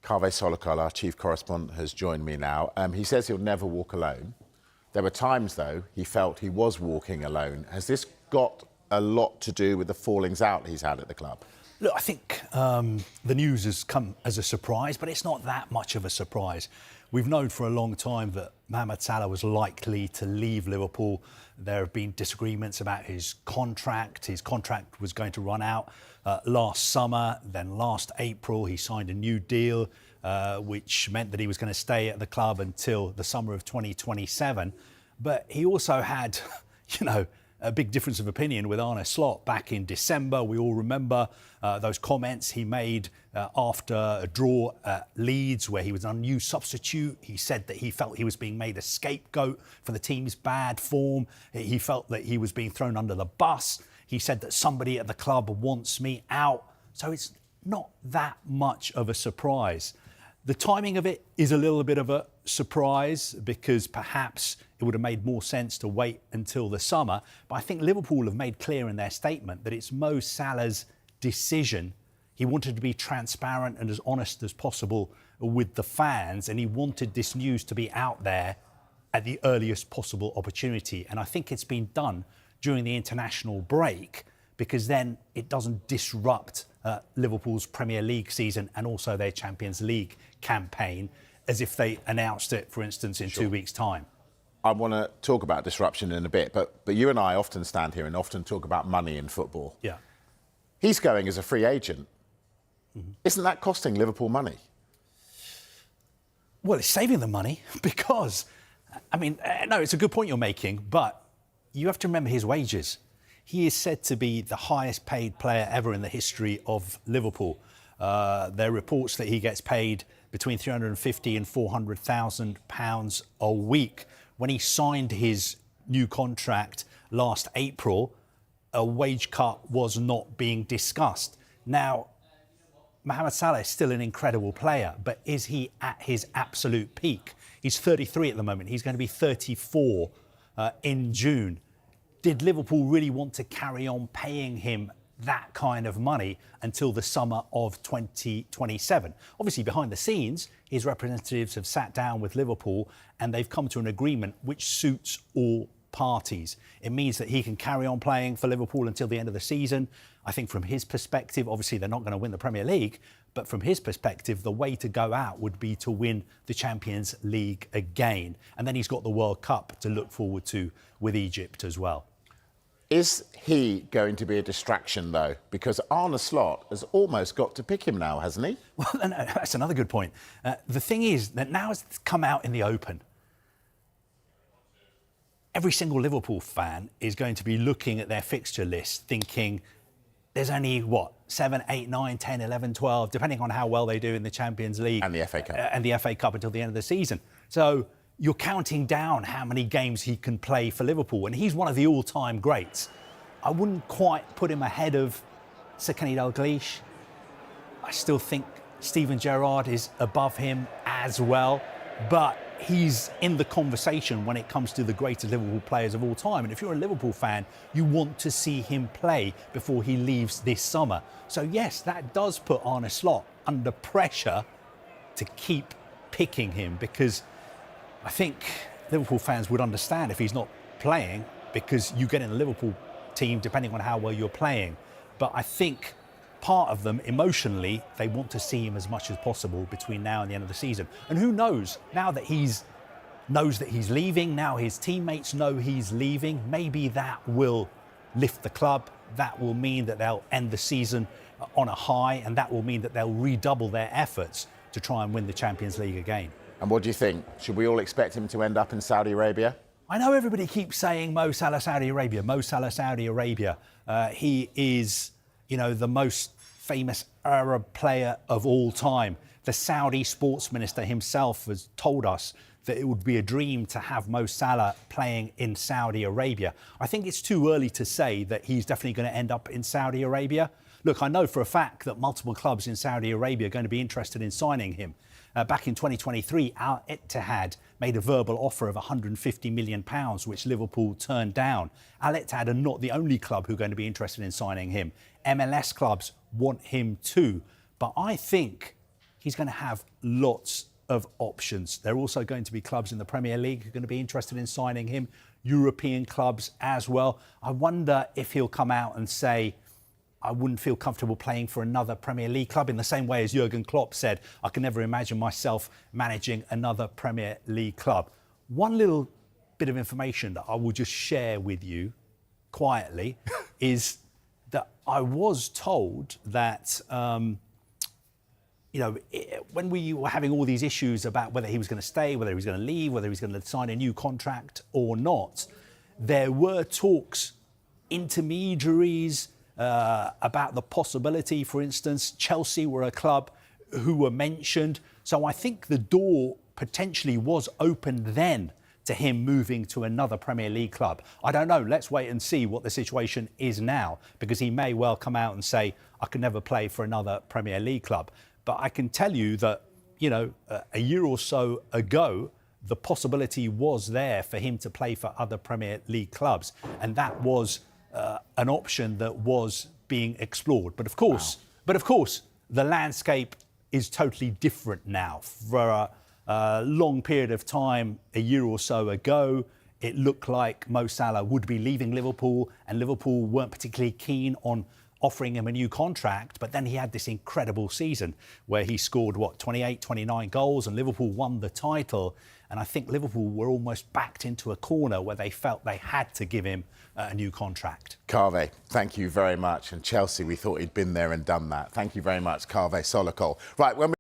Kaveh Solokol, our chief correspondent, has joined me now. He says he'll never walk alone. There were times, though, he felt he was walking alone. Has this got a lot to do with the fallings out he's had at the club? Look, I think the news has come as a surprise, but it's not that much of a surprise. We've known for a long time that Mohamed Salah was likely to leave Liverpool. There have been disagreements about his contract. His contract was going to run out last summer. Then last April, he signed a new deal, which meant that he was going to stay at the club until the summer of 2027. But he also had, a big difference of opinion with Arne Slot back in December. We all remember those comments he made after a draw at Leeds, where he was an unused substitute. He said that he felt he was being made a scapegoat for the team's bad form. He felt that he was being thrown under the bus. He said that somebody at the club wants me out. So it's not that much of a surprise. The timing of it is a little bit of a surprise because perhaps it would have made more sense to wait until the summer. But I think Liverpool have made clear in their statement that it's Mo Salah's decision. He wanted to be transparent and as honest as possible with the fans, and he wanted this news to be out there at the earliest possible opportunity. And I think it's been done during the international break because then it doesn't disrupt Liverpool's Premier League season and also their Champions League campaign as if they announced it, for instance, in 2 weeks' time. I want to talk about disruption in a bit, but you and I often stand here and often talk about money in football. Yeah. He's going as a free agent. Mm-hmm. Isn't that costing Liverpool money? Well, it's saving them money because, no, it's a good point you're making, but you have to remember his wages. He is said to be the highest paid player ever in the history of Liverpool. There are reports that he gets paid between £350,000 and £400,000 a week. When he signed his new contract last April, a wage cut was not being discussed. Now, Mohamed Salah is still an incredible player, but is he at his absolute peak? He's 33 at the moment. He's going to be 34 in June. Did Liverpool really want to carry on paying him that kind of money until the summer of 2027? Obviously, behind the scenes, his representatives have sat down with Liverpool and they've come to an agreement which suits all parties. It means that he can carry on playing for Liverpool until the end of the season. I think from his perspective, obviously they're not going to win the Premier League, but from his perspective, the way to go out would be to win the Champions League again. And then he's got the World Cup to look forward to with Egypt as well. Is he going to be a distraction, though? Because Arne Slot has almost got to pick him now, hasn't he? Well, no, that's another good point. The thing is that now it's come out in the open. Every single Liverpool fan is going to be looking at their fixture list thinking there's only, 7, 8, 9, 10, 11, 12, depending on how well they do in the Champions League. And the FA Cup. And the FA Cup until the end of the season. So you're counting down how many games he can play for Liverpool, and he's one of the all-time greats. I wouldn't quite put him ahead of Sakani Dalglish. I still think Steven Gerrard is above him as well, but he's in the conversation when it comes to the greatest Liverpool players of all time. And if you're a Liverpool fan, you want to see him play before he leaves this summer. So yes, that does put Arne Slot under pressure to keep picking him, because I think Liverpool fans would understand if he's not playing, because you get in a Liverpool team depending on how well you're playing. But I think part of them, emotionally, they want to see him as much as possible between now and the end of the season. And who knows, now that knows that he's leaving, now his teammates know he's leaving, maybe that will lift the club. That will mean that they'll end the season on a high, and that will mean that they'll redouble their efforts to try and win the Champions League again. And what do you think? Should we all expect him to end up in Saudi Arabia? I know everybody keeps saying Mo Salah, Saudi Arabia, Mo Salah, Saudi Arabia. He is, the most famous Arab player of all time. The Saudi sports minister himself has told us that it would be a dream to have Mo Salah playing in Saudi Arabia. I think it's too early to say that he's definitely going to end up in Saudi Arabia. Look, I know for a fact that multiple clubs in Saudi Arabia are going to be interested in signing him. Back in 2023, Al Ittihad made a verbal offer of £150 million, which Liverpool turned down. Al Ittihad are not the only club who are going to be interested in signing him. MLS clubs want him too. But I think he's going to have lots of options. There are also going to be clubs in the Premier League who are going to be interested in signing him, European clubs as well. I wonder if he'll come out and say, I wouldn't feel comfortable playing for another Premier League club, in the same way as Jurgen Klopp said, I can never imagine myself managing another Premier League club. One little bit of information that I will just share with you quietly is that I was told that when we were having all these issues about whether he was going to stay, whether he was going to leave, whether he was going to sign a new contract or not, there were talks, intermediaries, about the possibility, for instance, Chelsea were a club who were mentioned. So I think the door potentially was opened then to him moving to another Premier League club. I don't know. Let's wait and see what the situation is now, because he may well come out and say, I could never play for another Premier League club. But I can tell you that, a year or so ago, the possibility was there for him to play for other Premier League clubs. And that was an option that was being explored. But of course, the landscape is totally different now. For a long period of time, a year or so ago, it looked like Mo Salah would be leaving Liverpool, and Liverpool weren't particularly keen on offering him a new contract. But then he had this incredible season where he scored, 28, 29 goals, and Liverpool won the title. And I think Liverpool were almost backed into a corner where they felt they had to give him a new contract. Kaveh, thank you very much. And Chelsea, we thought he'd been there and done that. Thank you very much, Kaveh Solokol. Right, when we